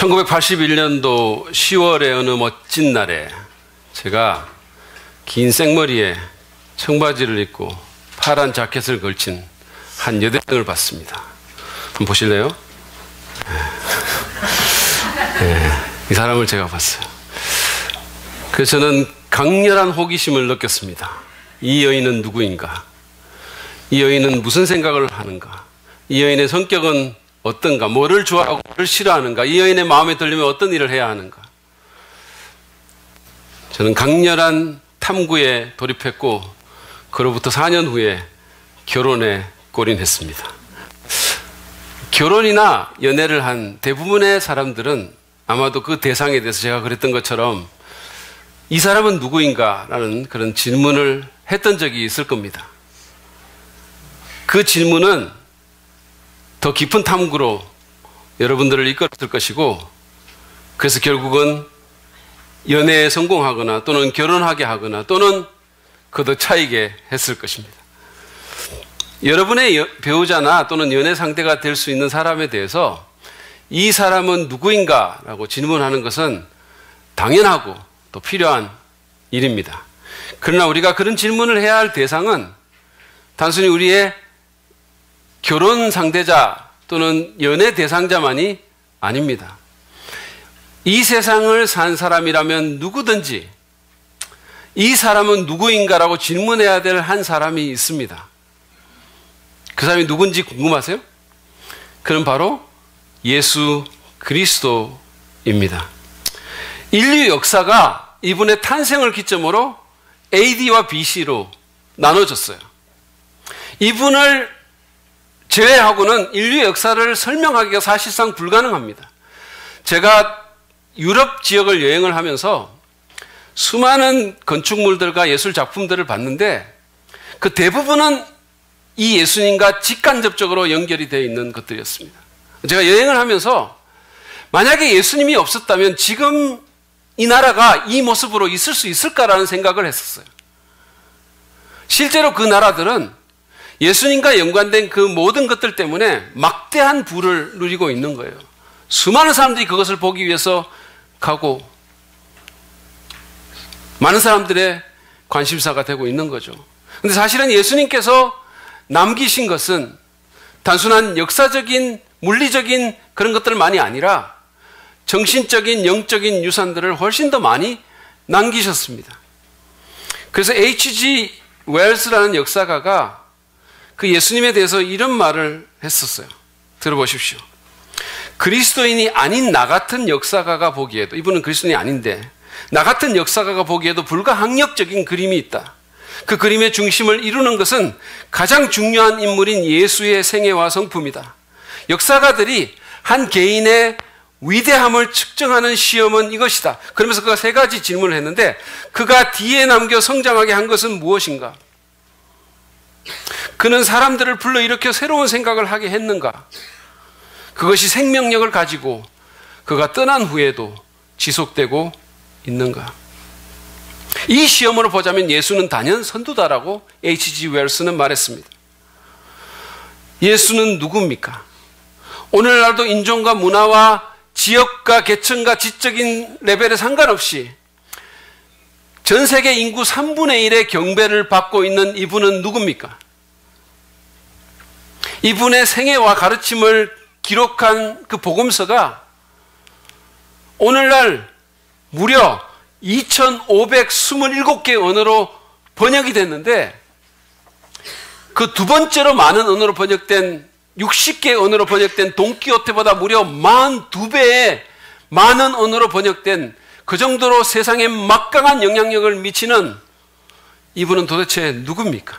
1981년도 10월의 어느 멋진 날에 제가 긴 생머리에 청바지를 입고 파란 자켓을 걸친 한 여대생을 봤습니다. 한번 보실래요? 네, 이 사람을 제가 봤어요. 그래서 저는 강렬한 호기심을 느꼈습니다. 이 여인은 누구인가? 이 여인은 무슨 생각을 하는가? 이 여인의 성격은 어떤가? 뭐를 좋아하고 뭐를 싫어하는가? 이 여인의 마음에 들려면 어떤 일을 해야 하는가? 저는 강렬한 탐구에 돌입했고 그로부터 4년 후에 결혼에 골인했습니다. 결혼이나 연애를 한 대부분의 사람들은 아마도 그 대상에 대해서 제가 그랬던 것처럼 이 사람은 누구인가? 라는 그런 질문을 했던 적이 있을 겁니다. 그 질문은 더 깊은 탐구로 여러분들을 이끌었을 것이고, 그래서 결국은 연애에 성공하거나 또는 결혼하게 하거나 또는 그도 차이게 했을 것입니다. 여러분의 배우자나 또는 연애 상대가 될 수 있는 사람에 대해서 이 사람은 누구인가? 라고 질문하는 것은 당연하고 또 필요한 일입니다. 그러나 우리가 그런 질문을 해야 할 대상은 단순히 우리의 결혼 상대자 또는 연애 대상자만이 아닙니다. 이 세상을 산 사람이라면 누구든지 이 사람은 누구인가라고 질문해야 될 한 사람이 있습니다. 그 사람이 누군지 궁금하세요? 그는 바로 예수 그리스도입니다. 인류 역사가 이분의 탄생을 기점으로 AD와 BC로 나눠졌어요. 이분을 제외하고는 인류 역사를 설명하기가 사실상 불가능합니다. 제가 유럽 지역을 여행을 하면서 수많은 건축물들과 예술 작품들을 봤는데 그 대부분은 이 예수님과 직간접적으로 연결이 되어 있는 것들이었습니다. 제가 여행을 하면서 만약에 예수님이 없었다면 지금 이 나라가 이 모습으로 있을 수 있을까라는 생각을 했었어요. 실제로 그 나라들은 예수님과 연관된 그 모든 것들 때문에 막대한 부를 누리고 있는 거예요. 수많은 사람들이 그것을 보기 위해서 가고 많은 사람들의 관심사가 되고 있는 거죠. 그런데 사실은 예수님께서 남기신 것은 단순한 역사적인 물리적인 그런 것들만이 아니라 정신적인 영적인 유산들을 훨씬 더 많이 남기셨습니다. 그래서 H.G. 웰스라는 역사가가 그 예수님에 대해서 이런 말을 했었어요. 들어보십시오. 그리스도인이 아닌 나 같은 역사가가 보기에도, 이분은 그리스도인이 아닌데 나 같은 역사가가 보기에도 불가항력적인 그림이 있다. 그 그림의 중심을 이루는 것은 가장 중요한 인물인 예수의 생애와 성품이다. 역사가들이 한 개인의 위대함을 측정하는 시험은 이것이다. 그러면서 그가 3가지 질문을 했는데 그가 뒤에 남겨 성장하게 한 것은 무엇인가? 그는 사람들을 불러일으켜 새로운 생각을 하게 했는가? 그것이 생명력을 가지고 그가 떠난 후에도 지속되고 있는가? 이 시험으로 보자면 예수는 단연 선두다라고 H.G. 웰스는 말했습니다. 예수는 누굽니까? 오늘날도 인종과 문화와 지역과 계층과 지적인 레벨에 상관없이 전 세계 인구 3분의 1의 경배를 받고 있는 이분은 누굽니까? 이분의 생애와 가르침을 기록한 그 복음서가 오늘날 무려 2,527개 언어로 번역이 됐는데 그 두 번째로 많은 언어로 번역된 60개 언어로 번역된 돈키호테보다 무려 42배의 많은 언어로 번역된 그 정도로 세상에 막강한 영향력을 미치는 이분은 도대체 누굽니까?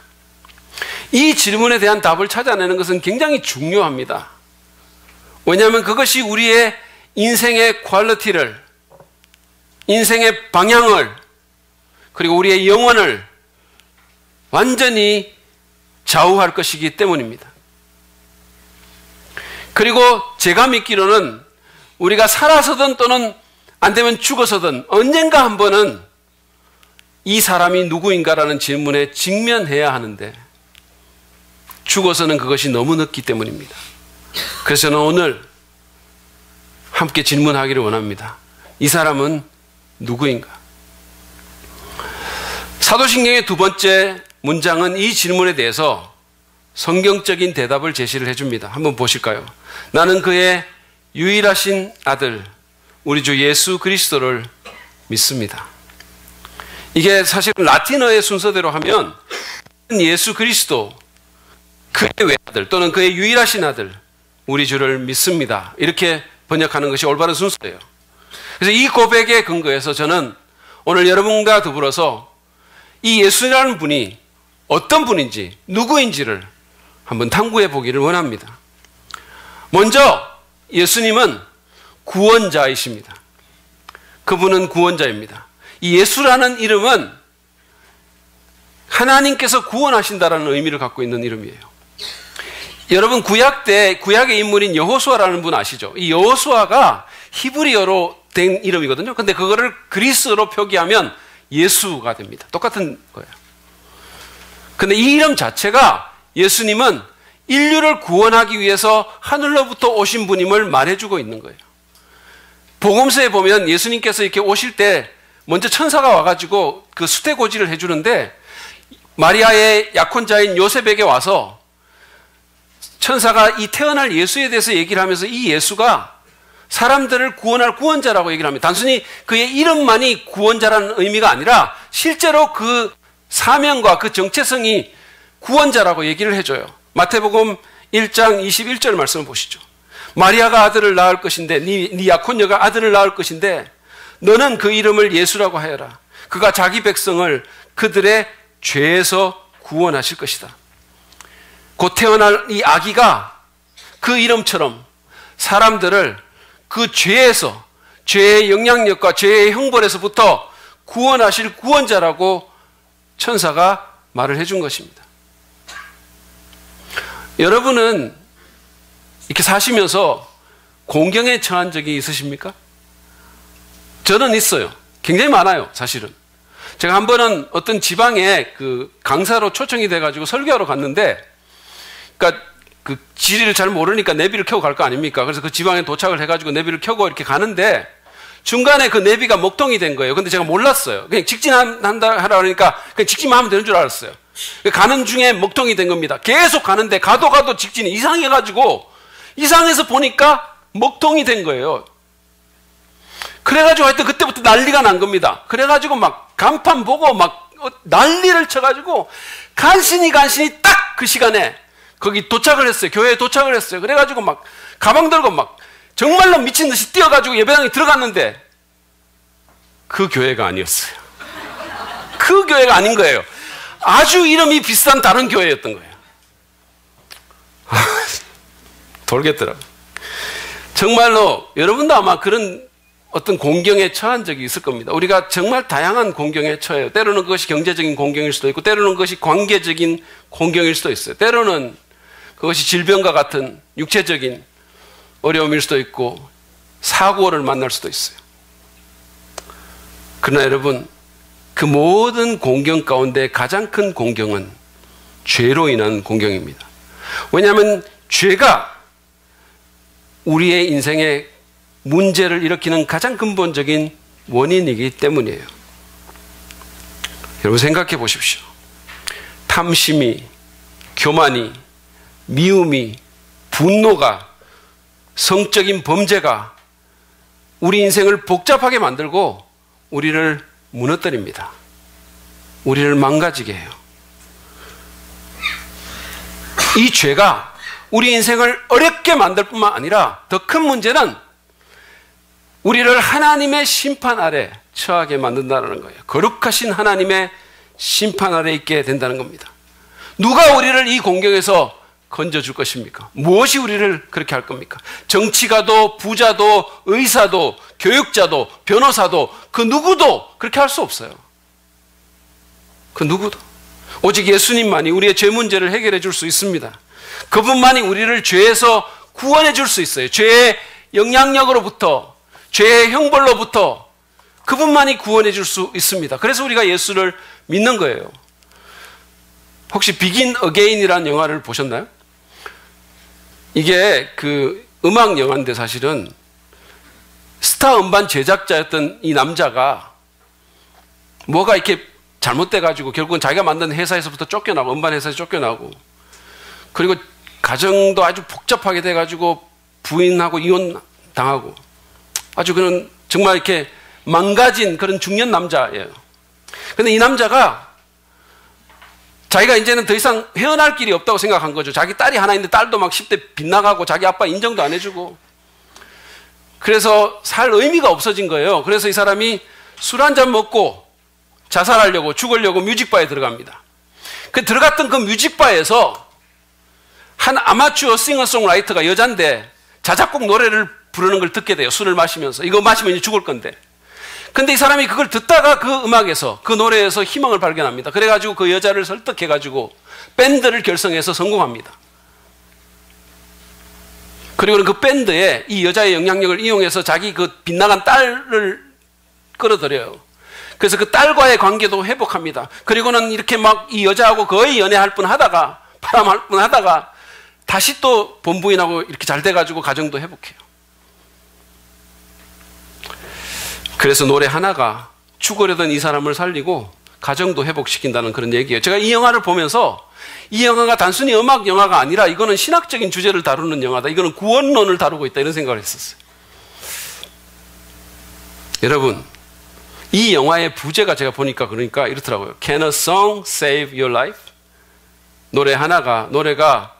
이 질문에 대한 답을 찾아내는 것은 굉장히 중요합니다. 왜냐하면 그것이 우리의 인생의 퀄리티를, 인생의 방향을, 그리고 우리의 영혼을 완전히 좌우할 것이기 때문입니다. 그리고 제가 믿기로는 우리가 살아서든 또는 안 되면 죽어서든 언젠가 한 번은 이 사람이 누구인가라는 질문에 직면해야 하는데 죽어서는 그것이 너무 늦기 때문입니다. 그래서 저는 오늘 함께 질문하기를 원합니다. 이 사람은 누구인가? 사도신경의 두 번째 문장은 이 질문에 대해서 성경적인 대답을 제시를 해줍니다. 한번 보실까요? 나는 그의 유일하신 아들 우리 주 예수 그리스도를 믿습니다. 이게 사실 라틴어의 순서대로 하면 예수 그리스도 그의 외아들 또는 그의 유일하신 아들 우리 주를 믿습니다. 이렇게 번역하는 것이 올바른 순서예요. 그래서 이 고백에 근거해서 저는 오늘 여러분과 더불어서 이 예수라는 분이 어떤 분인지 누구인지를 한번 탐구해 보기를 원합니다. 먼저 예수님은 구원자이십니다. 그분은 구원자입니다. 이 예수라는 이름은 하나님께서 구원하신다라는 의미를 갖고 있는 이름이에요. 여러분 구약 때 구약의 인물인 여호수아라는 분 아시죠? 이 여호수아가 히브리어로 된 이름이거든요. 근데 그거를 그리스어로 표기하면 예수가 됩니다. 똑같은 거예요. 근데 이 이름 자체가 예수님은 인류를 구원하기 위해서 하늘로부터 오신 분임을 말해주고 있는 거예요. 복음서에 보면 예수님께서 이렇게 오실 때 먼저 천사가 와가지고 그 수태고지를 해주는데 마리아의 약혼자인 요셉에게 와서 천사가 이 태어날 예수에 대해서 얘기를 하면서 이 예수가 사람들을 구원할 구원자라고 얘기를 합니다. 단순히 그의 이름만이 구원자라는 의미가 아니라 실제로 그 사명과 그 정체성이 구원자라고 얘기를 해줘요. 마태복음 1장 21절 말씀을 보시죠. 마리아가 아들을 낳을 것인데 네 약혼녀가 아들을 낳을 것인데 너는 그 이름을 예수라고 하여라. 그가 자기 백성을 그들의 죄에서 구원하실 것이다. 곧 태어날 이 아기가 그 이름처럼 사람들을 그 죄에서 죄의 영향력과 죄의 형벌에서부터 구원하실 구원자라고 천사가 말을 해준 것입니다. 여러분은 이렇게 사시면서 공경에 처한 적이 있으십니까? 저는 있어요. 굉장히 많아요, 사실은. 제가 한 번은 어떤 지방에 그 강사로 초청이 돼가지고 설교하러 갔는데, 그러니까 그 지리를 잘 모르니까 내비를 켜고 갈 거 아닙니까? 그래서 그 지방에 도착을 해가지고 내비를 켜고 이렇게 가는데 중간에 그 내비가 먹통이 된 거예요. 근데 제가 몰랐어요. 그냥 직진한다 하라 그러니까 그냥 직진하면 되는 줄 알았어요. 가는 중에 먹통이 된 겁니다. 계속 가는데 가도 직진이 이상해가지고 이상해서 보니까 먹통이 된 거예요. 그래가지고 하여튼 그때부터 난리가 난 겁니다. 그래가지고 막 간판 보고 막 난리를 쳐가지고 간신히 딱 그 시간에 거기 도착을 했어요. 교회에 도착을 했어요. 그래가지고 막 가방 들고 막 정말로 미친 듯이 뛰어가지고 예배당에 들어갔는데 그 교회가 아니었어요. 그 교회가 아닌 거예요. 아주 이름이 비슷한 다른 교회였던 거예요. 돌겠더라고요. 정말로 여러분도 아마 그런 어떤 공경에 처한 적이 있을 겁니다. 우리가 정말 다양한 공경에 처해요. 때로는 그것이 경제적인 공경일 수도 있고 때로는 그것이 관계적인 공경일 수도 있어요. 때로는 그것이 질병과 같은 육체적인 어려움일 수도 있고 사고를 만날 수도 있어요. 그러나 여러분 그 모든 공경 가운데 가장 큰 공경은 죄로 인한 공경입니다. 왜냐하면 죄가 우리의 인생에 문제를 일으키는 가장 근본적인 원인이기 때문이에요. 여러분 생각해 보십시오. 탐심이, 교만이, 미움이, 분노가, 성적인 범죄가 우리 인생을 복잡하게 만들고 우리를 무너뜨립니다. 우리를 망가지게 해요. 이 죄가 우리 인생을 어렵게 만들 뿐만 아니라 더 큰 문제는 우리를 하나님의 심판 아래 처하게 만든다는 거예요. 거룩하신 하나님의 심판 아래 있게 된다는 겁니다. 누가 우리를 이 공경에서 건져줄 것입니까? 무엇이 우리를 그렇게 할 겁니까? 정치가도 부자도 의사도 교육자도 변호사도 그 누구도 그렇게 할 수 없어요. 그 누구도. 오직 예수님만이 우리의 죄 문제를 해결해 줄 수 있습니다. 그분만이 우리를 죄에서 구원해 줄 수 있어요. 죄의 영향력으로부터 죄의 형벌로부터 그분만이 구원해 줄 수 있습니다. 그래서 우리가 예수를 믿는 거예요. 혹시 비긴 어게인이라는 영화를 보셨나요? 이게 그 음악 영화인데 사실은 스타 음반 제작자였던 이 남자가 뭐가 이렇게 잘못돼가지고 결국은 자기가 만든 회사에서부터 쫓겨나고, 음반 회사에서 쫓겨나고, 그리고 가정도 아주 복잡하게 돼가지고 부인하고 이혼당하고, 아주 그런 정말 이렇게 망가진 그런 중년 남자예요. 근데 이 남자가 자기가 이제는 더 이상 헤어날 길이 없다고 생각한 거죠. 자기 딸이 하나 있는데 딸도 막 10대 빗나가고 자기 아빠 인정도 안 해주고, 그래서 살 의미가 없어진 거예요. 그래서 이 사람이 술 한잔 먹고 자살하려고, 죽으려고 뮤직바에 들어갑니다. 그 들어갔던 그 뮤직바에서 한 아마추어 싱어송라이터가, 여잔데 자작곡 노래를 부르는 걸 듣게 돼요. 술을 마시면서. 이거 마시면 이제 죽을 건데. 근데 이 사람이 그걸 듣다가 그 음악에서, 그 노래에서 희망을 발견합니다. 그래가지고 그 여자를 설득해가지고 밴드를 결성해서 성공합니다. 그리고는 그 밴드에 이 여자의 영향력을 이용해서 자기 그 빗나간 딸을 끌어들여요. 그래서 그 딸과의 관계도 회복합니다. 그리고는 이렇게 막 이 여자하고 거의 연애할 뻔 하다가, 바람할 뻔 하다가 다시 또 본부인하고 이렇게 잘 돼가지고 가정도 회복해요. 그래서 노래 하나가 죽으려던 이 사람을 살리고 가정도 회복시킨다는 그런 얘기예요. 제가 이 영화를 보면서 이 영화가 단순히 음악 영화가 아니라 이거는 신학적인 주제를 다루는 영화다, 이거는 구원론을 다루고 있다, 이런 생각을 했었어요. 여러분, 이 영화의 부제가 제가 보니까 그러니까 이렇더라고요. Can a song save your life? 노래가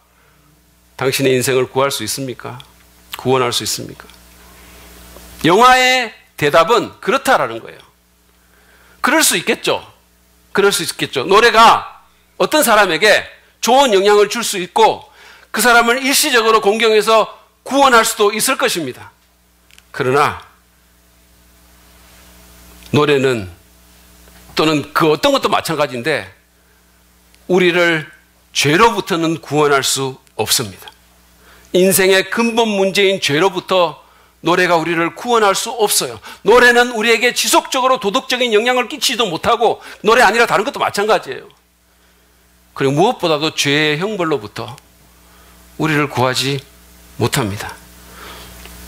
당신의 인생을 구할 수 있습니까? 구원할 수 있습니까? 영화의 대답은 그렇다라는 거예요. 그럴 수 있겠죠. 그럴 수 있겠죠. 노래가 어떤 사람에게 좋은 영향을 줄 수 있고 그 사람을 일시적으로 공경해서 구원할 수도 있을 것입니다. 그러나 노래는, 또는 그 어떤 것도 마찬가지인데, 우리를 죄로부터는 구원할 수 없습니다. 인생의 근본 문제인 죄로부터 노래가 우리를 구원할 수 없어요. 노래는 우리에게 지속적으로 도덕적인 영향을 끼치지도 못하고, 노래 아니라 다른 것도 마찬가지예요. 그리고 무엇보다도 죄의 형벌로부터 우리를 구하지 못합니다.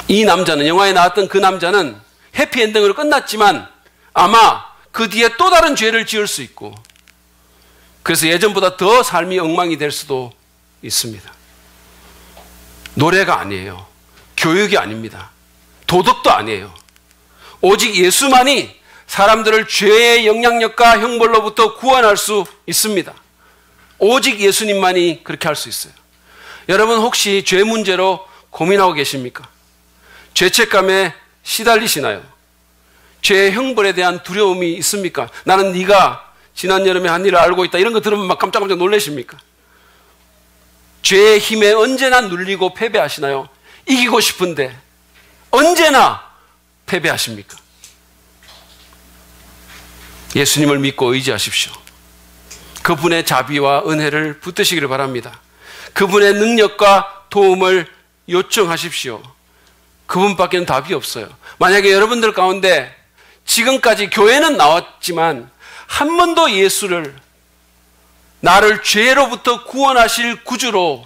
이 남자는, 영화에 나왔던 그 남자는 해피엔딩으로 끝났지만 아마 그 뒤에 또 다른 죄를 지을 수 있고, 그래서 예전보다 더 삶이 엉망이 될 수도 있습니다. 노래가 아니에요. 교육이 아닙니다. 도덕도 아니에요. 오직 예수만이 사람들을 죄의 영향력과 형벌로부터 구원할 수 있습니다. 오직 예수님만이 그렇게 할 수 있어요. 여러분, 혹시 죄 문제로 고민하고 계십니까? 죄책감에 시달리시나요? 죄의 형벌에 대한 두려움이 있습니까? 나는 네가 지난 여름에 한 일을 알고 있다, 이런 거 들으면 막 깜짝깜짝 놀라십니까? 죄의 힘에 언제나 눌리고 패배하시나요? 이기고 싶은데 언제나 패배하십니까? 예수님을 믿고 의지하십시오. 그분의 자비와 은혜를 붙드시기를 바랍니다. 그분의 능력과 도움을 요청하십시오. 그분밖에는 답이 없어요. 만약에 여러분들 가운데 지금까지 교회는 나왔지만 한 번도 예수를 나를 죄로부터 구원하실 구주로,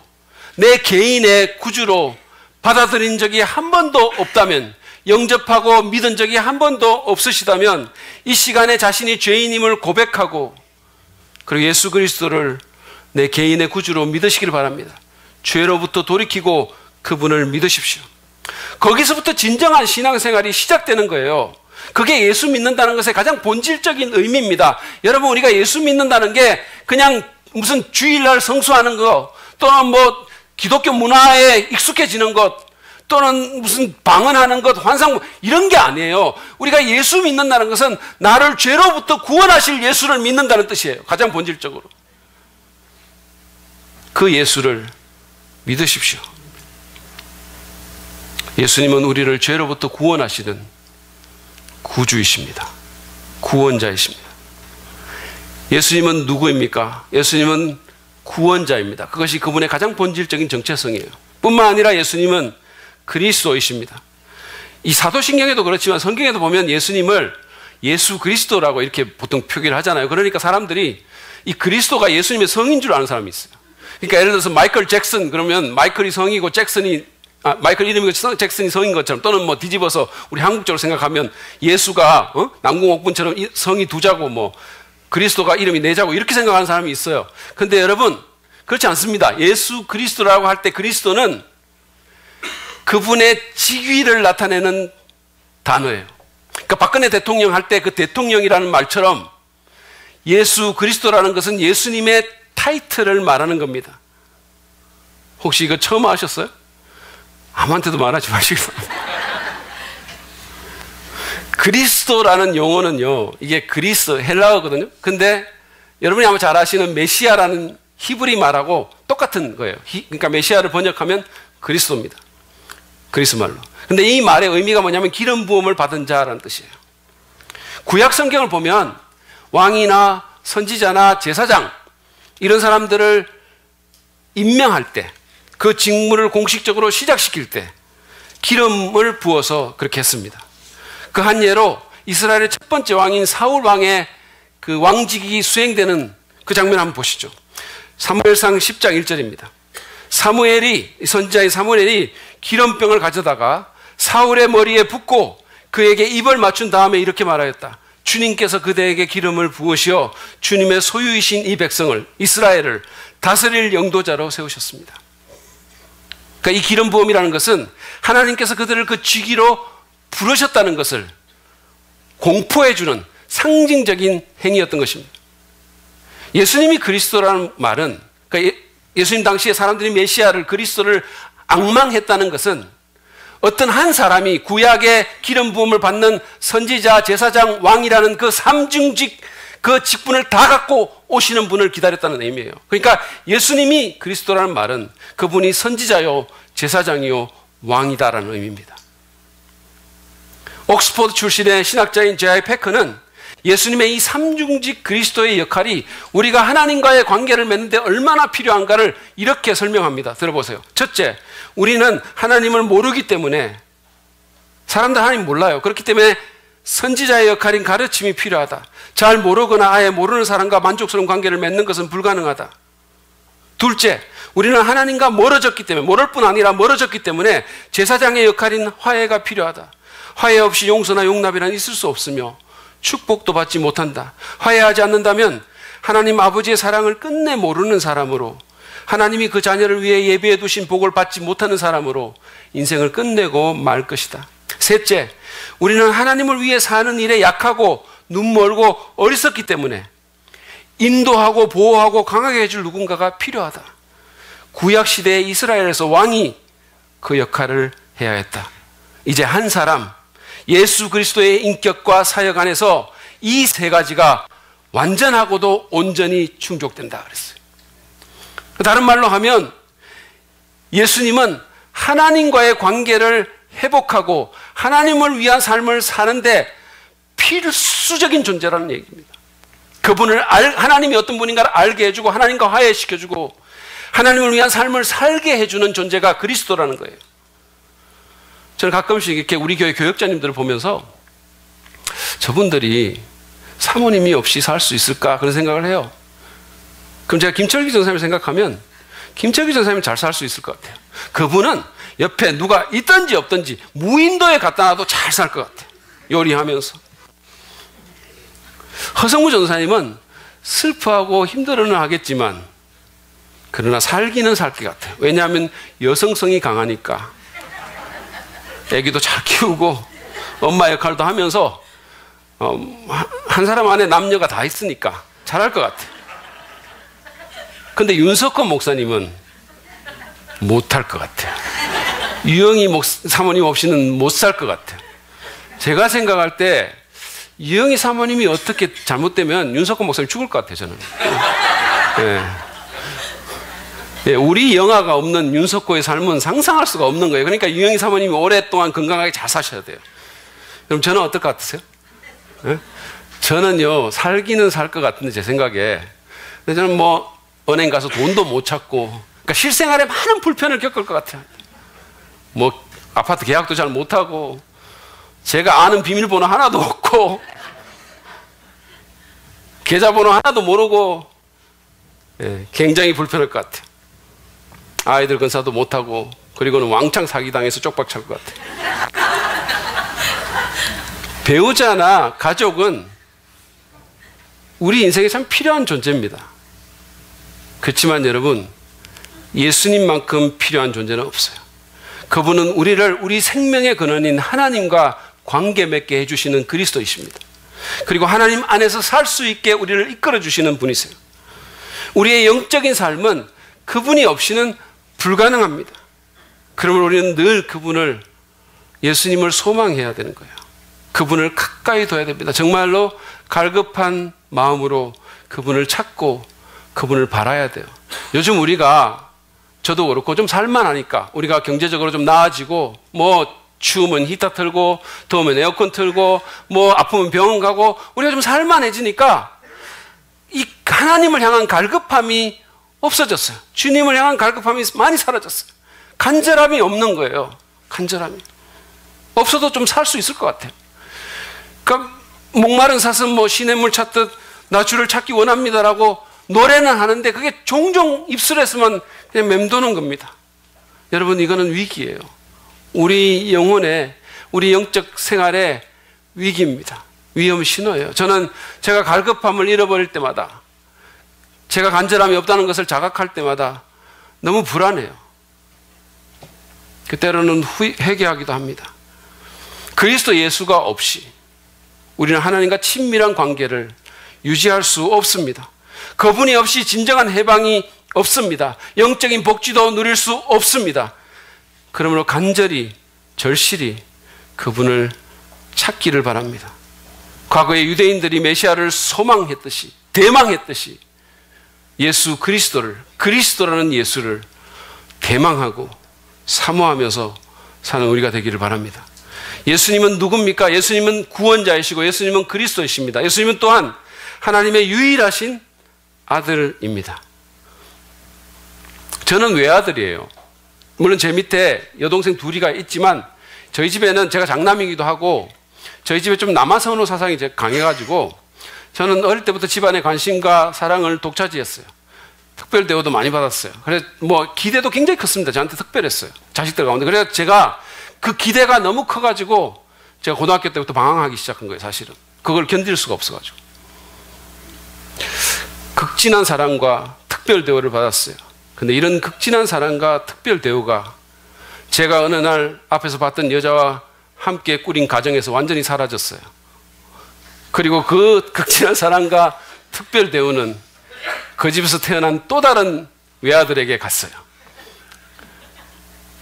내 개인의 구주로 받아들인 적이 한 번도 없다면, 영접하고 믿은 적이 한 번도 없으시다면 이 시간에 자신이 죄인임을 고백하고 그리고 예수 그리스도를 내 개인의 구주로 믿으시길 바랍니다. 죄로부터 돌이키고 그분을 믿으십시오. 거기서부터 진정한 신앙생활이 시작되는 거예요. 그게 예수 믿는다는 것의 가장 본질적인 의미입니다. 여러분, 우리가 예수 믿는다는 게 그냥 무슨 주일날 성수하는 거, 또는 뭐 기독교 문화에 익숙해지는 것, 또는 무슨 방언하는 것, 환상, 이런 게 아니에요. 우리가 예수 믿는다는 것은 나를 죄로부터 구원하실 예수를 믿는다는 뜻이에요. 가장 본질적으로. 그 예수를 믿으십시오. 예수님은 우리를 죄로부터 구원하시는 구주이십니다. 구원자이십니다. 예수님은 누구입니까? 예수님은 구원자입니다. 그것이 그분의 가장 본질적인 정체성이에요. 뿐만 아니라 예수님은 그리스도이십니다. 이 사도신경에도 그렇지만 성경에도 보면 예수님을 예수 그리스도라고 이렇게 보통 표기를 하잖아요. 그러니까 사람들이 이 그리스도가 예수님의 성인 줄 아는 사람이 있어요. 그러니까 예를 들어서 마이클 잭슨 그러면 마이클이 성이고 잭슨이 마이클 이름이 잭슨이 성인 것처럼, 또는 뭐 뒤집어서 우리 한국적으로 생각하면 예수가 남궁옥분처럼 성이 두 자고 뭐 그리스도가 이름이 네 자고 이렇게 생각하는 사람이 있어요. 근데 여러분 그렇지 않습니다. 예수 그리스도라고 할 때 그리스도는 그분의 직위를 나타내는 단어예요. 그러니까 박근혜 대통령 할 때 그 대통령이라는 말처럼 예수 그리스도라는 것은 예수님의 타이틀을 말하는 겁니다. 혹시 이거 처음 아셨어요? 아무한테도 말하지 마시고. 그리스도라는 용어는요, 이게 그리스, 헬라어거든요. 근데 여러분이 아마 잘 아시는 메시아라는 히브리 말하고 똑같은 거예요. 그러니까 메시아를 번역하면 그리스도입니다. 그리스 말로. 근데 이 말의 의미가 뭐냐면 기름 부음을 받은 자라는 뜻이에요. 구약 성경을 보면 왕이나 선지자나 제사장 이런 사람들을 임명할 때, 그 직무를 공식적으로 시작시킬 때 기름을 부어서 그렇게 했습니다. 그 한 예로 이스라엘의 첫 번째 왕인 사울 왕의 그 왕직이 수행되는 그 장면 한번 보시죠. 사무엘상 10장 1절입니다. 선지자인 사무엘이 기름병을 가져다가 사울의 머리에 붓고 그에게 입을 맞춘 다음에 이렇게 말하였다. 주님께서 그대에게 기름을 부으시어 주님의 소유이신 이 백성을, 이스라엘을 다스릴 영도자로 세우셨습니다. 그러니까 이 기름 부음이라는 것은 하나님께서 그들을 그 직위로 부르셨다는 것을 공포해주는 상징적인 행위였던 것입니다. 예수님이 그리스도라는 말은, 그러니까 예수님 당시에 사람들이 메시아를, 그리스도를 앙망했다는 것은 어떤 한 사람이 구약의 기름 부음을 받는 선지자, 제사장, 왕이라는 그 삼중직, 그 직분을 다 갖고 오시는 분을 기다렸다는 의미예요. 그러니까 예수님이 그리스도라는 말은 그분이 선지자요, 제사장이요, 왕이다라는 의미입니다. 옥스퍼드 출신의 신학자인 제아이 패커는 예수님의 이 삼중직 그리스도의 역할이 우리가 하나님과의 관계를 맺는데 얼마나 필요한가를 이렇게 설명합니다. 들어보세요. 첫째, 우리는 하나님을 모르기 때문에, 사람들 하나님 몰라요. 그렇기 때문에 선지자의 역할인 가르침이 필요하다. 잘 모르거나 아예 모르는 사람과 만족스러운 관계를 맺는 것은 불가능하다. 둘째, 우리는 하나님과 멀어졌기 때문에, 모를 뿐 아니라 멀어졌기 때문에 제사장의 역할인 화해가 필요하다. 화해 없이 용서나 용납이란 있을 수 없으며 축복도 받지 못한다. 화해하지 않는다면 하나님 아버지의 사랑을 끝내 모르는 사람으로, 하나님이 그 자녀를 위해 예비해 두신 복을 받지 못하는 사람으로 인생을 끝내고 말 것이다. 셋째, 우리는 하나님을 위해 사는 일에 약하고 눈멀고 어리석기 때문에 인도하고 보호하고 강하게 해줄 누군가가 필요하다. 구약시대의 이스라엘에서 왕이 그 역할을 해야 했다. 이제 한 사람, 예수 그리스도의 인격과 사역 안에서 이 세 가지가 완전하고도 온전히 충족된다 그랬어요. 다른 말로 하면 예수님은 하나님과의 관계를 회복하고 하나님을 위한 삶을 사는데 필수적인 존재라는 얘기입니다. 그분을 하나님이 어떤 분인가를 알게 해주고 하나님과 화해시켜주고 하나님을 위한 삶을 살게 해주는 존재가 그리스도라는 거예요. 저는 가끔씩 이렇게 우리 교회 교역자님들을 보면서 저분들이 사모님이 없이 살 수 있을까 그런 생각을 해요. 그럼 제가 김철기 전사님을 생각하면 김철기 전사님은 잘 살 수 있을 것 같아요. 그분은 옆에 누가 있든지 없든지 무인도에 갖다 놔도 잘 살 것 같아요. 요리하면서. 허성무 전사님은 슬퍼하고 힘들어는 하겠지만 그러나 살기는 살 것 같아요. 왜냐하면 여성성이 강하니까. 애기도 잘 키우고 엄마 역할도 하면서 한 사람 안에 남녀가 다 있으니까 잘할 것 같아요. 근데 윤석권 목사님은 못할 것 같아요. 유영희 사모님 없이는 못 살 것 같아요. 제가 생각할 때 유영희 사모님이 어떻게 잘못되면 윤석권 목사님 죽을 것 같아요. 저는. 네, 우리 영화가 없는 윤석호의 삶은 상상할 수가 없는 거예요. 그러니까 유영희 사모님이 오랫동안 건강하게 잘 사셔야 돼요. 그럼 저는 어떨 것 같으세요? 네? 저는요, 살기는 살 것 같은데, 제 생각에. 근데 저는 뭐, 은행 가서 돈도 못 찾고, 그러니까 실생활에 많은 불편을 겪을 것 같아요. 뭐, 아파트 계약도 잘 못하고, 제가 아는 비밀번호 하나도 없고, 계좌번호 하나도 모르고, 굉장히 불편할 것 같아요. 아이들 건사도 못하고, 그리고는 왕창 사기당해서 쪽박찰 것 같아. 배우자나 가족은 우리 인생에 참 필요한 존재입니다. 그렇지만 여러분, 예수님만큼 필요한 존재는 없어요. 그분은 우리를 우리 생명의 근원인 하나님과 관계 맺게 해주시는 그리스도이십니다. 그리고 하나님 안에서 살 수 있게 우리를 이끌어 주시는 분이세요. 우리의 영적인 삶은 그분이 없이는 불가능합니다. 그러면 우리는 늘 그분을, 예수님을 소망해야 되는 거예요. 그분을 가까이 둬야 됩니다. 정말로 갈급한 마음으로 그분을 찾고 그분을 바라야 돼요. 요즘 우리가, 저도 그렇고 좀 살만하니까, 우리가 경제적으로 좀 나아지고, 추우면 히터 틀고, 더우면 에어컨 틀고, 아프면 병원 가고, 우리가 좀 살만해지니까 이 하나님을 향한 갈급함이 없어졌어요. 주님을 향한 갈급함이 많이 사라졌어요. 간절함이 없는 거예요. 간절함이. 없어도 좀 살 수 있을 것 같아요. 그러니까 목마른 사슴 시냇물 찾듯 나 주를 찾기 원합니다라고 노래는 하는데 그게 종종 입술에서만 그냥 맴도는 겁니다. 여러분, 이거는 위기예요. 우리 영혼의, 우리 영적 생활의 위기입니다. 위험 신호예요. 저는 제가 갈급함을 잃어버릴 때마다, 제가 간절함이 없다는 것을 자각할 때마다 너무 불안해요. 때로는 회개하기도 합니다. 그리스도 예수가 없이 우리는 하나님과 친밀한 관계를 유지할 수 없습니다. 그분이 없이 진정한 해방이 없습니다. 영적인 복지도 누릴 수 없습니다. 그러므로 간절히, 절실히 그분을 찾기를 바랍니다. 과거에 유대인들이 메시아를 소망했듯이, 대망했듯이 예수 그리스도라는 예수를 대망하고 사모하면서 사는 우리가 되기를 바랍니다. 예수님은 누굽니까? 예수님은 구원자이시고 예수님은 그리스도이십니다. 예수님은 또한 하나님의 유일하신 아들입니다. 저는 외아들이에요. 물론 제 밑에 여동생 둘이가 있지만 저희 집에는, 제가 장남이기도 하고 저희 집에 좀 남아선호 사상이 강해가지고 저는 어릴 때부터 집안의 관심과 사랑을 독차지했어요. 특별 대우도 많이 받았어요. 그래서 기대도 굉장히 컸습니다. 저한테 특별했어요. 자식들 가운데. 그래서 제가 그 기대가 너무 커가지고 제가 고등학교 때부터 방황하기 시작한 거예요, 사실은. 그걸 견딜 수가 없어가지고. 극진한 사랑과 특별 대우를 받았어요. 근데 이런 극진한 사랑과 특별 대우가 제가 어느 날 앞에서 봤던 여자와 함께 꾸린 가정에서 완전히 사라졌어요. 그리고 그 극진한 사랑과 특별 대우는 그 집에서 태어난 또 다른 외아들에게 갔어요.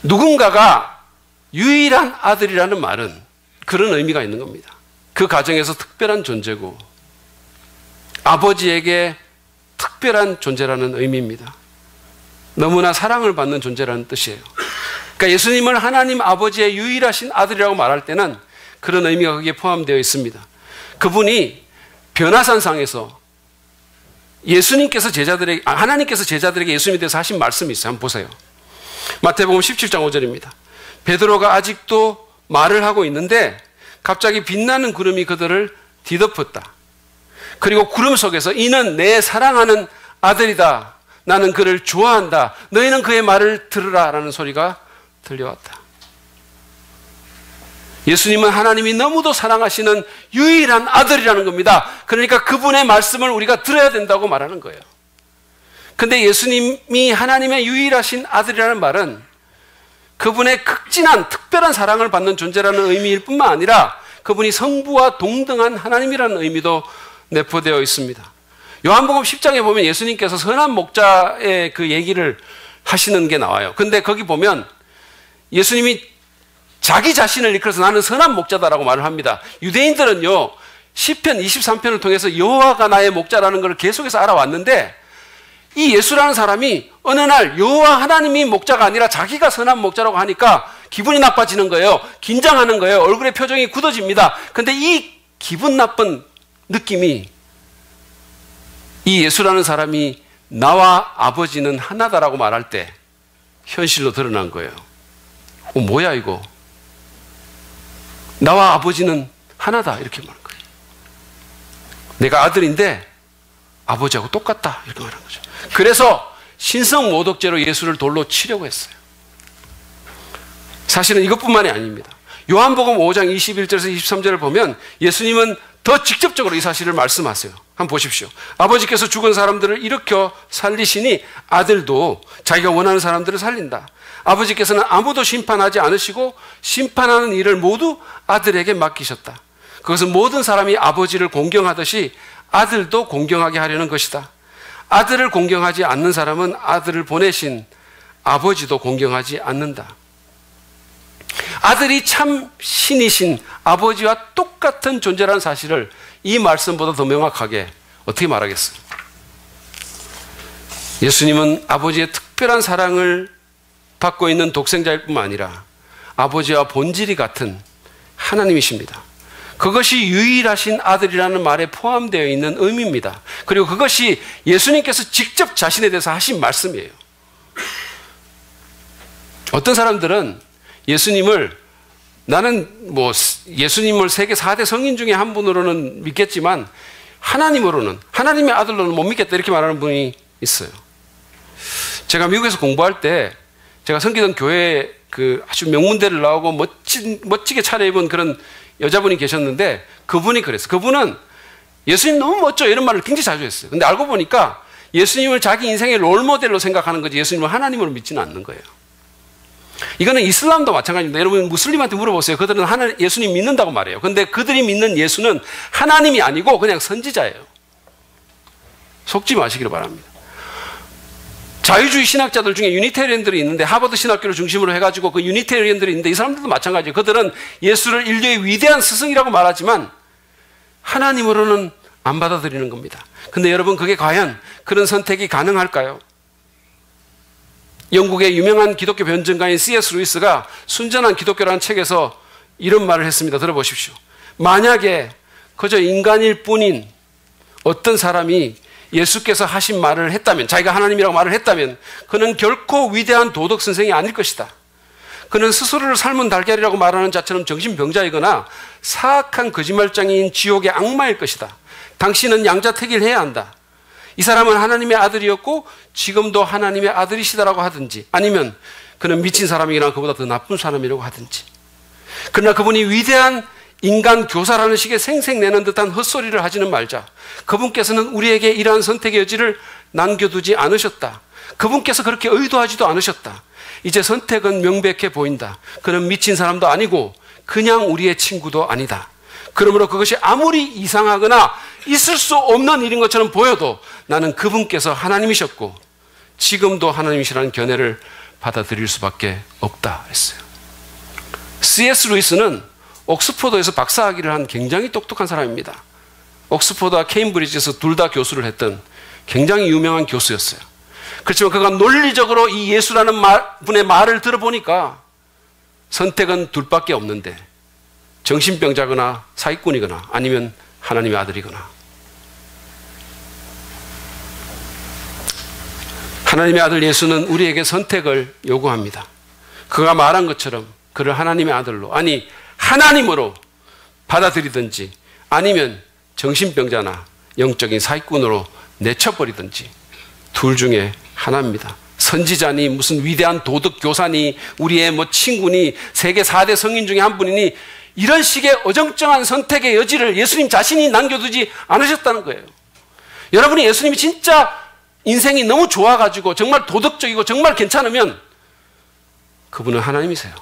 누군가가 유일한 아들이라는 말은 그런 의미가 있는 겁니다. 그 가정에서 특별한 존재고 아버지에게 특별한 존재라는 의미입니다. 너무나 사랑을 받는 존재라는 뜻이에요. 그러니까 예수님을 하나님 아버지의 유일하신 아들이라고 말할 때는 그런 의미가 거기에 포함되어 있습니다. 그분이 변화산상에서 하나님께서 제자들에게 예수님에 대해서 하신 말씀이 있어요. 한번 보세요. 마태복음 17장 5절입니다. 베드로가 아직도 말을 하고 있는데 갑자기 빛나는 구름이 그들을 뒤덮었다. 그리고 구름 속에서 이는 내 사랑하는 아들이다. 나는 그를 좋아한다. 너희는 그의 말을 들으라. 라는 소리가 들려왔다. 예수님은 하나님이 너무도 사랑하시는 유일한 아들이라는 겁니다. 그러니까 그분의 말씀을 우리가 들어야 된다고 말하는 거예요. 근데 예수님이 하나님의 유일하신 아들이라는 말은 그분의 극진한 특별한 사랑을 받는 존재라는 의미일 뿐만 아니라 그분이 성부와 동등한 하나님이라는 의미도 내포되어 있습니다. 요한복음 10장에 보면 예수님께서 선한 목자의 그 얘기를 하시는 게 나와요. 근데 거기 보면 예수님이 자기 자신을 이끌어서 나는 선한 목자다라고 말을 합니다. 유대인들은요, 시편 23편을 통해서 여호와가 나의 목자라는 걸 계속해서 알아왔는데 이 예수라는 사람이 어느 날 여호와 하나님이 목자가 아니라 자기가 선한 목자라고 하니까 기분이 나빠지는 거예요. 긴장하는 거예요. 얼굴의 표정이 굳어집니다. 근데 이 기분 나쁜 느낌이 이 예수라는 사람이 나와 아버지는 하나다라고 말할 때 현실로 드러난 거예요. 뭐야 이거? 나와 아버지는 하나다 이렇게 말하는 거예요. 내가 아들인데 아버지하고 똑같다 이렇게 말하는 거죠. 그래서 신성모독죄로 예수를 돌로 치려고 했어요. 사실은 이것뿐만이 아닙니다. 요한복음 5장 21절에서 23절을 보면 예수님은 더 직접적으로 이 사실을 말씀하세요. 한번 보십시오. 아버지께서 죽은 사람들을 일으켜 살리시니 아들도 자기가 원하는 사람들을 살린다. 아버지께서는 아무도 심판하지 않으시고 심판하는 일을 모두 아들에게 맡기셨다. 그것은 모든 사람이 아버지를 공경하듯이 아들도 공경하게 하려는 것이다. 아들을 공경하지 않는 사람은 아들을 보내신 아버지도 공경하지 않는다. 아들이 참 신이신 아버지와 똑같은 존재라는 사실을 이 말씀보다 더 명확하게 어떻게 말하겠어요? 예수님은 아버지의 특별한 사랑을 받고 있는 독생자일 뿐만 아니라 아버지와 본질이 같은 하나님이십니다. 그것이 유일하신 아들이라는 말에 포함되어 있는 의미입니다. 그리고 그것이 예수님께서 직접 자신에 대해서 하신 말씀이에요. 어떤 사람들은 예수님을 나는 예수님을 세계 4대 성인 중에 한 분으로는 믿겠지만 하나님으로는, 하나님의 아들로는 못 믿겠다 이렇게 말하는 분이 있어요. 제가 미국에서 공부할 때 제가 섬기던 교회에 아주 명문대를 나오고 멋지게 차려입은 그런 여자분이 계셨는데 그분이 그랬어요. 그분은 예수님 너무 멋져 이런 말을 굉장히 자주 했어요. 근데 알고 보니까 예수님을 자기 인생의 롤모델로 생각하는 거지 예수님을 하나님으로 믿지는 않는 거예요. 이거는 이슬람도 마찬가지입니다. 여러분 무슬림한테 물어보세요. 그들은 예수님 믿는다고 말해요. 근데 그들이 믿는 예수는 하나님이 아니고 그냥 선지자예요. 속지 마시기를 바랍니다. 자유주의 신학자들 중에 유니테리언들이 있는데 하버드 신학교를 중심으로 해가지고 그 유니테리언들이 있는데 이 사람들도 마찬가지예요. 그들은 예수를 인류의 위대한 스승이라고 말하지만 하나님으로는 안 받아들이는 겁니다. 근데 여러분 그게 과연 그런 선택이 가능할까요? 영국의 유명한 기독교 변증가인 C.S. 루이스가 순전한 기독교라는 책에서 이런 말을 했습니다. 들어보십시오. 만약에 그저 인간일 뿐인 어떤 사람이 예수께서 하신 말을 했다면, 자기가 하나님이라고 말을 했다면 그는 결코 위대한 도덕 선생이 아닐 것이다. 그는 스스로를 삶은 달걀이라고 말하는 자처럼 정신병자이거나 사악한 거짓말장인 지옥의 악마일 것이다. 당신은 양자택일을 해야 한다. 이 사람은 하나님의 아들이었고 지금도 하나님의 아들이시다라고 하든지 아니면 그는 미친 사람이거나 그보다 더 나쁜 사람이라고 하든지. 그러나 그분이 위대한 인간 교사라는 식의 생색내는 듯한 헛소리를 하지는 말자. 그분께서는 우리에게 이러한 선택의 여지를 남겨두지 않으셨다. 그분께서 그렇게 의도하지도 않으셨다. 이제 선택은 명백해 보인다. 그는 미친 사람도 아니고 그냥 우리의 친구도 아니다. 그러므로 그것이 아무리 이상하거나 있을 수 없는 일인 것처럼 보여도 나는 그분께서 하나님이셨고 지금도 하나님이시라는 견해를 받아들일 수밖에 없다 했어요. C.S. 루이스는 옥스포드에서 박사학위를 한 굉장히 똑똑한 사람입니다. 옥스포드와 케임브리지에서 둘 다 교수를 했던 굉장히 유명한 교수였어요. 그렇지만 그가 논리적으로 이 예수라는 분의 말을 들어보니까 선택은 둘밖에 없는데 정신병자거나 사기꾼이거나 아니면 하나님의 아들이거나. 하나님의 아들 예수는 우리에게 선택을 요구합니다. 그가 말한 것처럼 그를 하나님의 아들로, 아니 하나님으로 받아들이든지 아니면 정신병자나 영적인 사기꾼으로 내쳐버리든지 둘 중에 하나입니다. 선지자니 무슨 위대한 도덕교사니 우리의 친구니 세계 4대 성인 중에 한 분이니 이런 식의 어정쩡한 선택의 여지를 예수님 자신이 남겨두지 않으셨다는 거예요. 여러분이 예수님이 진짜 인생이 너무 좋아가지고 정말 도덕적이고 정말 괜찮으면 그분은 하나님이세요.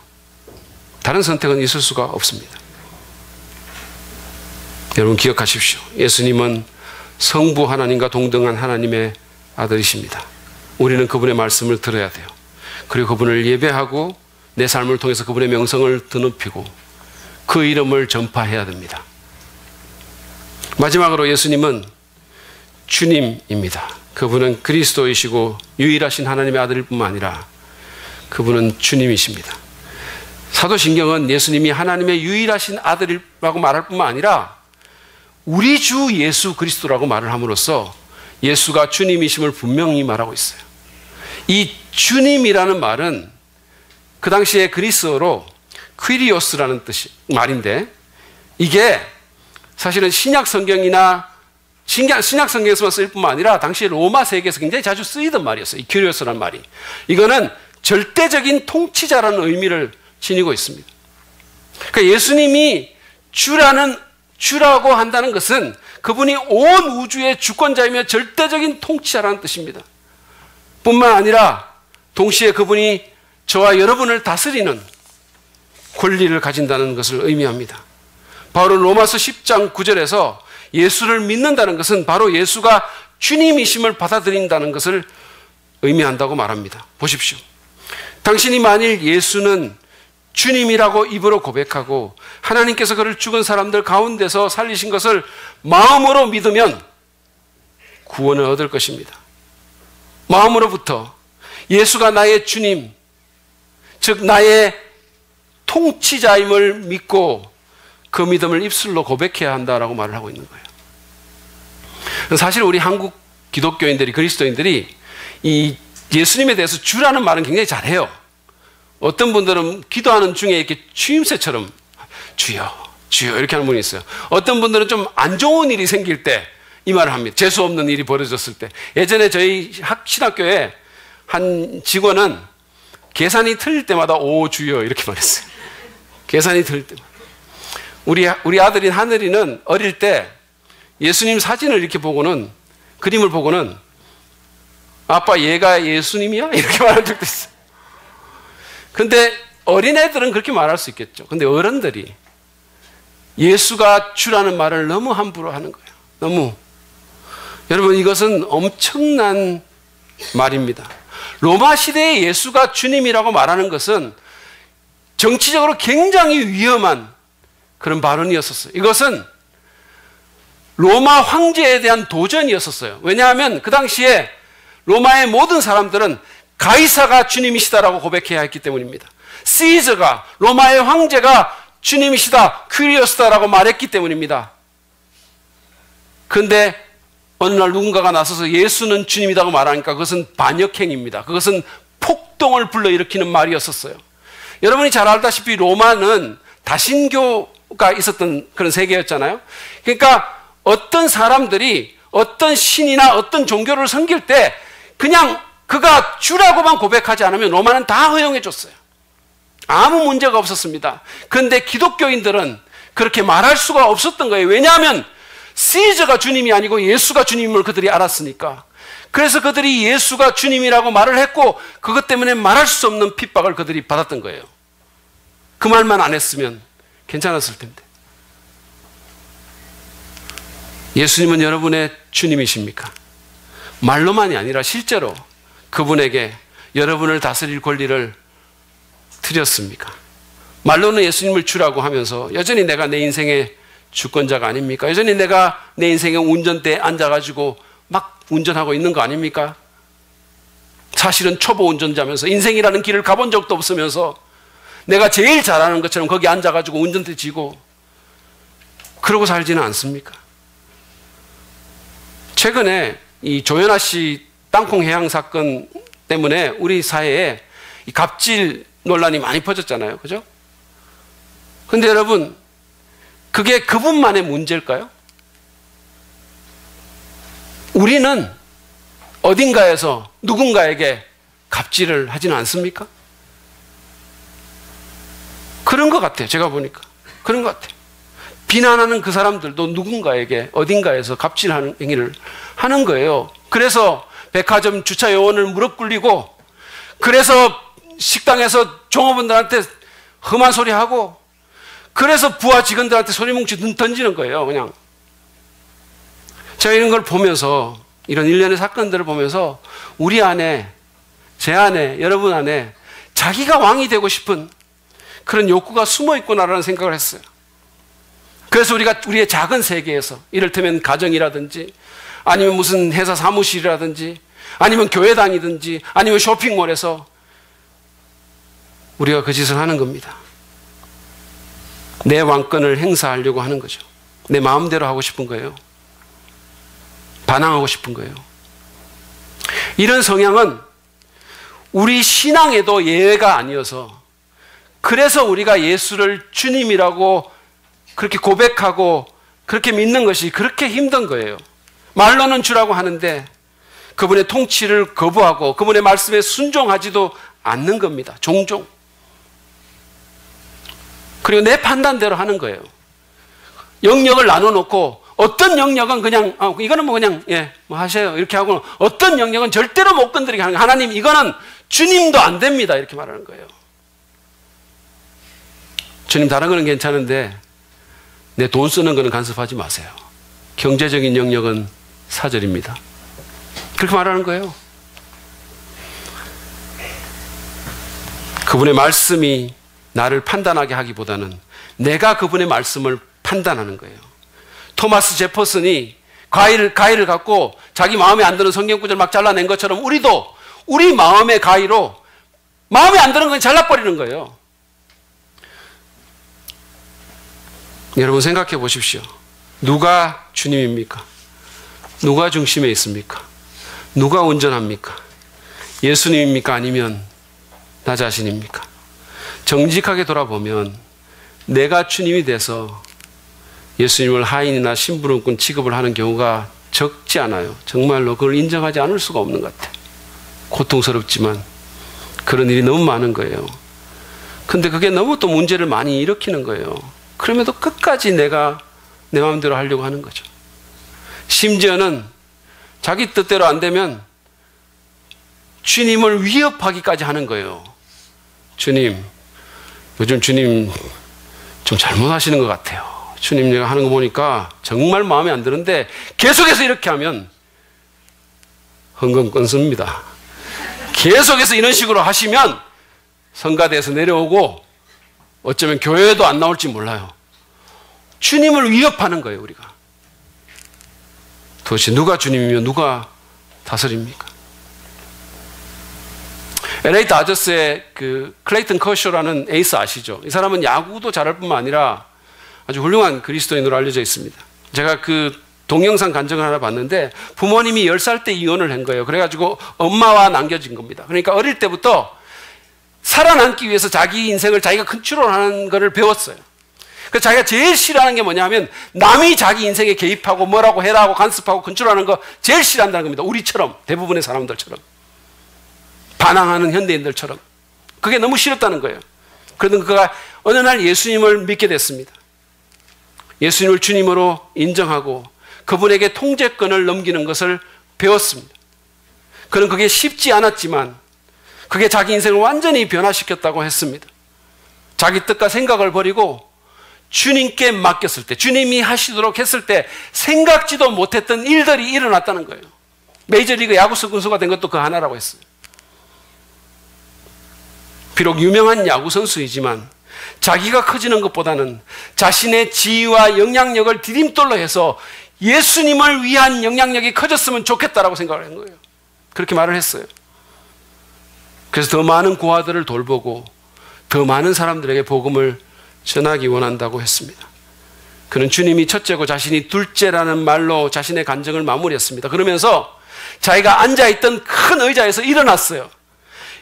다른 선택은 있을 수가 없습니다. 여러분 기억하십시오. 예수님은 성부 하나님과 동등한 하나님의 아들이십니다. 우리는 그분의 말씀을 들어야 돼요. 그리고 그분을 예배하고 내 삶을 통해서 그분의 명성을 드높이고 그 이름을 전파해야 됩니다. 마지막으로 예수님은 주님입니다. 그분은 그리스도이시고 유일하신 하나님의 아들일 뿐만 아니라 그분은 주님이십니다. 사도신경은 예수님이 하나님의 유일하신 아들이라고 말할 뿐만 아니라 우리 주 예수 그리스도라고 말을 함으로써 예수가 주님이심을 분명히 말하고 있어요. 이 주님이라는 말은 그 당시에 그리스어로 퀴리오스라는 말인데 이게 사실은 신약 성경이나 신약 성경에서만 쓰일 뿐만 아니라 당시 로마 세계에서 굉장히 자주 쓰이던 말이었어요. 이 큐리오스라는 말이. 이거는 절대적인 통치자라는 의미를 지니고 있습니다. 그러니까 예수님이 주라고 한다는 것은 그분이 온 우주의 주권자이며 절대적인 통치자라는 뜻입니다. 뿐만 아니라 동시에 그분이 저와 여러분을 다스리는 권리를 가진다는 것을 의미합니다. 바로 로마서 10장 9절에서 예수를 믿는다는 것은 바로 예수가 주님이심을 받아들인다는 것을 의미한다고 말합니다. 보십시오. 당신이 만일 예수는 주님이라고 입으로 고백하고 하나님께서 그를 죽은 사람들 가운데서 살리신 것을 마음으로 믿으면 구원을 얻을 것입니다. 마음으로부터 예수가 나의 주님, 즉 나의 통치자임을 믿고 그 믿음을 입술로 고백해야 한다라고 말을 하고 있는 거예요. 사실 우리 한국 기독교인들이, 그리스도인들이 이 예수님에 대해서 주라는 말은 굉장히 잘해요. 어떤 분들은 기도하는 중에 이렇게 추임새처럼 주여, 주여 이렇게 하는 분이 있어요. 어떤 분들은 좀 안 좋은 일이 생길 때 이 말을 합니다. 재수 없는 일이 벌어졌을 때. 예전에 저희 신학교에 한 직원은 계산이 틀릴 때마다 오 주여 이렇게 말했어요. 계산이 틀릴 때마다. 우리 아들인 하늘이는 어릴 때 예수님 사진을 이렇게 보고는, 그림을 보고는 아빠 얘가 예수님이야? 이렇게 말한 적도 있어요. 근데 어린애들은 그렇게 말할 수 있겠죠. 근데 어른들이 예수가 주라는 말을 너무 함부로 하는 거예요. 너무. 여러분, 이것은 엄청난 말입니다. 로마 시대에 예수가 주님이라고 말하는 것은 정치적으로 굉장히 위험한 그런 발언이었었어요. 이것은 로마 황제에 대한 도전이었었어요. 왜냐하면 그 당시에 로마의 모든 사람들은 가이사가 주님이시다라고 고백해야 했기 때문입니다. 시저가, 로마의 황제가 주님이시다, 큐리오스다라고 말했기 때문입니다. 그런데 어느 날 누군가가 나서서 예수는 주님이라고 말하니까 그것은 반역행입니다. 그것은 폭동을 불러일으키는 말이었었어요. 여러분이 잘 알다시피 로마는 다신교가 있었던 그런 세계였잖아요. 그러니까 어떤 사람들이 어떤 신이나 어떤 종교를 섬길 때 그냥 그가 주라고만 고백하지 않으면 로마는 다 허용해 줬어요. 아무 문제가 없었습니다. 그런데 기독교인들은 그렇게 말할 수가 없었던 거예요. 왜냐하면 시저가 주님이 아니고 예수가 주님임을 그들이 알았으니까. 그래서 그들이 예수가 주님이라고 말을 했고 그것 때문에 말할 수 없는 핍박을 그들이 받았던 거예요. 그 말만 안 했으면 괜찮았을 텐데. 예수님은 여러분의 주님이십니까? 말로만이 아니라 실제로 그분에게 여러분을 다스릴 권리를 드렸습니까? 말로는 예수님을 주라고 하면서 여전히 내가 내 인생의 주권자가 아닙니까? 여전히 내가 내 인생의 운전대에 앉아가지고 막 운전하고 있는 거 아닙니까? 사실은 초보 운전자면서 인생이라는 길을 가본 적도 없으면서 내가 제일 잘하는 것처럼 거기 앉아가지고 운전대 쥐고 그러고 살지는 않습니까? 최근에 이 조현아 씨 땅콩 해양 사건 때문에 우리 사회에 이 갑질 논란이 많이 퍼졌잖아요. 그죠? 근데 여러분, 그게 그분만의 문제일까요? 우리는 어딘가에서 누군가에게 갑질을 하지는 않습니까? 그런 것 같아요. 제가 보니까. 그런 것 같아요. 비난하는 그 사람들도 누군가에게 어딘가에서 갑질하는 행위를 하는 거예요. 그래서 백화점 주차 요원을 무릎 꿇리고, 그래서 식당에서 종업원들한테 험한 소리 하고, 그래서 부하 직원들한테 소리뭉치 던지는 거예요. 그냥. 제가 이런 걸 보면서, 이런 일련의 사건들을 보면서 우리 안에, 제 안에, 여러분 안에 자기가 왕이 되고 싶은 그런 욕구가 숨어 있구나라는 생각을 했어요. 그래서 우리가 우리의 작은 세계에서, 이를테면 가정이라든지 아니면 무슨 회사 사무실이라든지 아니면 교회당이든지 아니면 쇼핑몰에서 우리가 그 짓을 하는 겁니다. 내 왕권을 행사하려고 하는 거죠. 내 마음대로 하고 싶은 거예요. 반항하고 싶은 거예요. 이런 성향은 우리 신앙에도 예외가 아니어서, 그래서 우리가 예수를 주님이라고 그렇게 고백하고 그렇게 믿는 것이 그렇게 힘든 거예요. 말로는 주라고 하는데 그분의 통치를 거부하고 그분의 말씀에 순종하지도 않는 겁니다. 종종. 그리고 내 판단대로 하는 거예요. 영역을 나눠놓고 어떤 영역은 그냥 이거는 뭐 그냥 뭐 하세요 이렇게 하고 어떤 영역은 절대로 못 건드리게 하는 거예요. 하나님 이거는 주님도 안 됩니다 이렇게 말하는 거예요. 주님 다른 거는 괜찮은데 내 돈 쓰는 거는 간섭하지 마세요. 경제적인 영역은 사절입니다. 그렇게 말하는 거예요. 그분의 말씀이 나를 판단하게 하기보다는 내가 그분의 말씀을 판단하는 거예요. 토마스 제퍼슨이 가위를 갖고 자기 마음에 안 드는 성경 구절 막 잘라낸 것처럼 우리도 우리 마음의 가위로 마음에 안 드는 건 잘라버리는 거예요. 여러분 생각해 보십시오. 누가 주님입니까? 누가 중심에 있습니까? 누가 운전합니까? 예수님입니까? 아니면 나 자신입니까? 정직하게 돌아보면 내가 주님이 돼서 예수님을 하인이나 심부름꾼 취급을 하는 경우가 적지 않아요. 정말로 그걸 인정하지 않을 수가 없는 것 같아요. 고통스럽지만 그런 일이 너무 많은 거예요. 근데 그게 너무 또 문제를 많이 일으키는 거예요. 그럼에도 끝까지 내가 내 마음대로 하려고 하는 거죠. 심지어는 자기 뜻대로 안 되면 주님을 위협하기까지 하는 거예요. 주님, 요즘 주님 좀 잘못하시는 것 같아요. 주님 내가 하는 거 보니까 정말 마음에 안 드는데 계속해서 이렇게 하면 헌금 끊습니다. 계속해서 이런 식으로 하시면 성가대에서 내려오고 어쩌면 교회에도 안 나올지 몰라요. 주님을 위협하는 거예요, 우리가. 도대체 누가 주님이며 누가 다스립니까? LA 다저스의 그 클레이튼 커쇼라는 에이스 아시죠? 이 사람은 야구도 잘할 뿐만 아니라 아주 훌륭한 그리스도인으로 알려져 있습니다. 제가 그 동영상 간증을 하나 봤는데 부모님이 10살 때 이혼을 한 거예요. 그래가지고 엄마와 남겨진 겁니다. 그러니까 어릴 때부터 살아남기 위해서 자기 인생을 자기가 컨트롤하는 것을 배웠어요. 그래서 자기가 제일 싫어하는 게 뭐냐 하면 남이 자기 인생에 개입하고 뭐라고 해라 하고 간섭하고 컨트롤하는 거 제일 싫어한다는 겁니다. 우리처럼, 대부분의 사람들처럼. 반항하는 현대인들처럼. 그게 너무 싫었다는 거예요. 그러던 그가 어느 날 예수님을 믿게 됐습니다. 예수님을 주님으로 인정하고 그분에게 통제권을 넘기는 것을 배웠습니다. 그는 그게 쉽지 않았지만 그게 자기 인생을 완전히 변화시켰다고 했습니다. 자기 뜻과 생각을 버리고 주님께 맡겼을 때, 주님이 하시도록 했을 때 생각지도 못했던 일들이 일어났다는 거예요. 메이저리그 야구 선수가 된 것도 그 하나라고 했어요. 비록 유명한 야구 선수이지만 자기가 커지는 것보다는 자신의 지위와 영향력을 디딤돌로 해서 예수님을 위한 영향력이 커졌으면 좋겠다라고 생각을 한 거예요. 그렇게 말을 했어요. 그래서 더 많은 고아들을 돌보고 더 많은 사람들에게 복음을 전하기 원한다고 했습니다. 그는 주님이 첫째고 자신이 둘째라는 말로 자신의 간증을 마무리했습니다. 그러면서 자기가 앉아있던 큰 의자에서 일어났어요.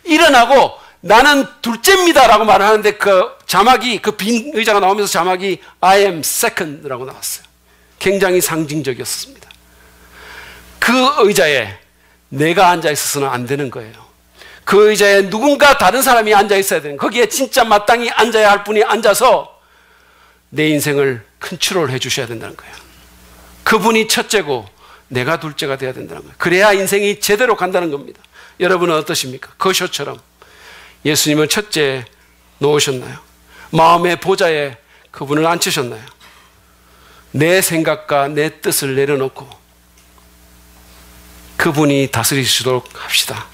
일어나고 나는 둘째입니다라고 말을 하는데 그 자막이, 그 빈 의자가 나오면서 자막이 I am second라고 나왔어요. 굉장히 상징적이었습니다. 그 의자에 내가 앉아있어서는 안 되는 거예요. 그 의자에 누군가 다른 사람이 앉아있어야 되는, 거기에 진짜 마땅히 앉아야 할 분이 앉아서 내 인생을 컨트롤해 주셔야 된다는 거예요. 그분이 첫째고 내가 둘째가 돼야 된다는 거예요. 그래야 인생이 제대로 간다는 겁니다. 여러분은 어떠십니까? 거쇼처럼 예수님을 첫째에 놓으셨나요? 마음의 보좌에 그분을 앉히셨나요? 내 생각과 내 뜻을 내려놓고 그분이 다스리시도록 합시다.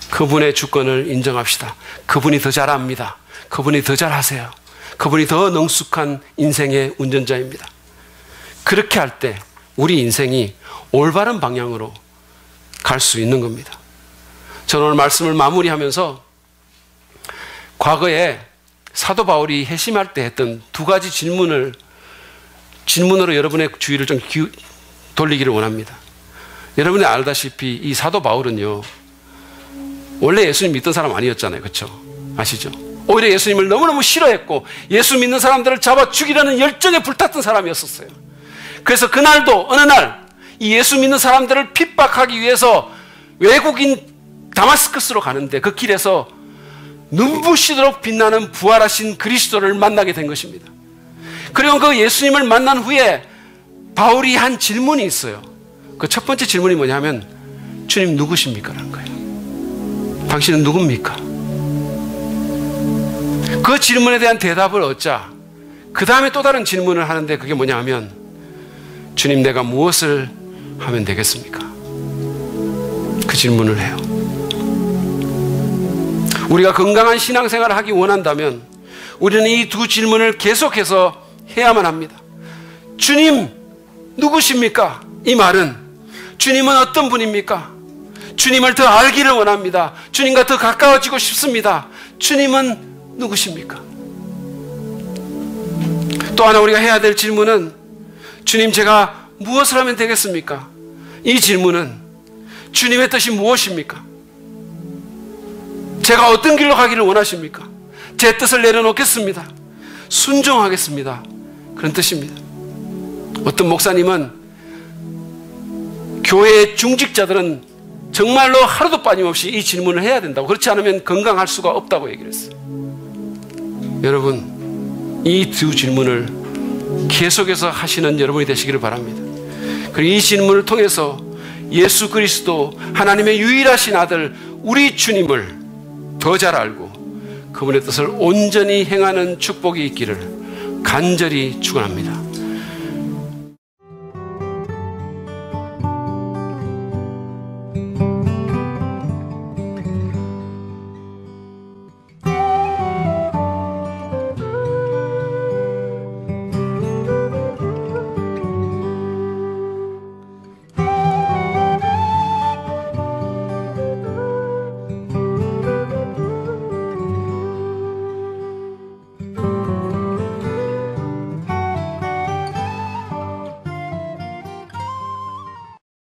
그분의 주권을 인정합시다. 그분이 더 잘합니다. 그분이 더 잘하세요. 그분이 더 능숙한 인생의 운전자입니다. 그렇게 할 때 우리 인생이 올바른 방향으로 갈 수 있는 겁니다. 저는 오늘 말씀을 마무리하면서 과거에 사도 바울이 회심할 때 했던 두 가지 질문으로 여러분의 주의를 좀 돌리기를 원합니다. 여러분이 알다시피 이 사도 바울은요, 원래 예수님 믿던 사람 아니었잖아요. 그렇죠? 아시죠? 오히려 예수님을 너무너무 싫어했고 예수 믿는 사람들을 잡아 죽이려는 열정에 불탔던 사람이었었어요. 그래서 그날도 어느 날 이 예수 믿는 사람들을 핍박하기 위해서 외국인 다마스커스로 가는데 그 길에서 눈부시도록 빛나는 부활하신 그리스도를 만나게 된 것입니다. 그리고 그 예수님을 만난 후에 바울이 한 질문이 있어요. 그 첫 번째 질문이 뭐냐면 주님 누구십니까? 라는 거예요. 당신은 누굽니까? 그 질문에 대한 대답을 얻자 그 다음에 또 다른 질문을 하는데 그게 뭐냐 하면 주님 내가 무엇을 하면 되겠습니까? 그 질문을 해요. 우리가 건강한 신앙생활을 하기 원한다면 우리는 이 두 질문을 계속해서 해야만 합니다. 주님 누구십니까? 이 말은 주님은 어떤 분입니까? 주님을 더 알기를 원합니다. 주님과 더 가까워지고 싶습니다. 주님은 누구십니까? 또 하나 우리가 해야 될 질문은 주님 제가 무엇을 하면 되겠습니까? 이 질문은 주님의 뜻이 무엇입니까? 제가 어떤 길로 가기를 원하십니까? 제 뜻을 내려놓겠습니다. 순종하겠습니다. 그런 뜻입니다. 어떤 목사님은 교회의 중직자들은 정말로 하루도 빠짐없이 이 질문을 해야 된다고, 그렇지 않으면 건강할 수가 없다고 얘기를 했어요. 여러분, 이 두 질문을 계속해서 하시는 여러분이 되시기를 바랍니다. 그리고 이 질문을 통해서 예수 그리스도 하나님의 유일하신 아들 우리 주님을 더 잘 알고 그분의 뜻을 온전히 행하는 축복이 있기를 간절히 축원합니다.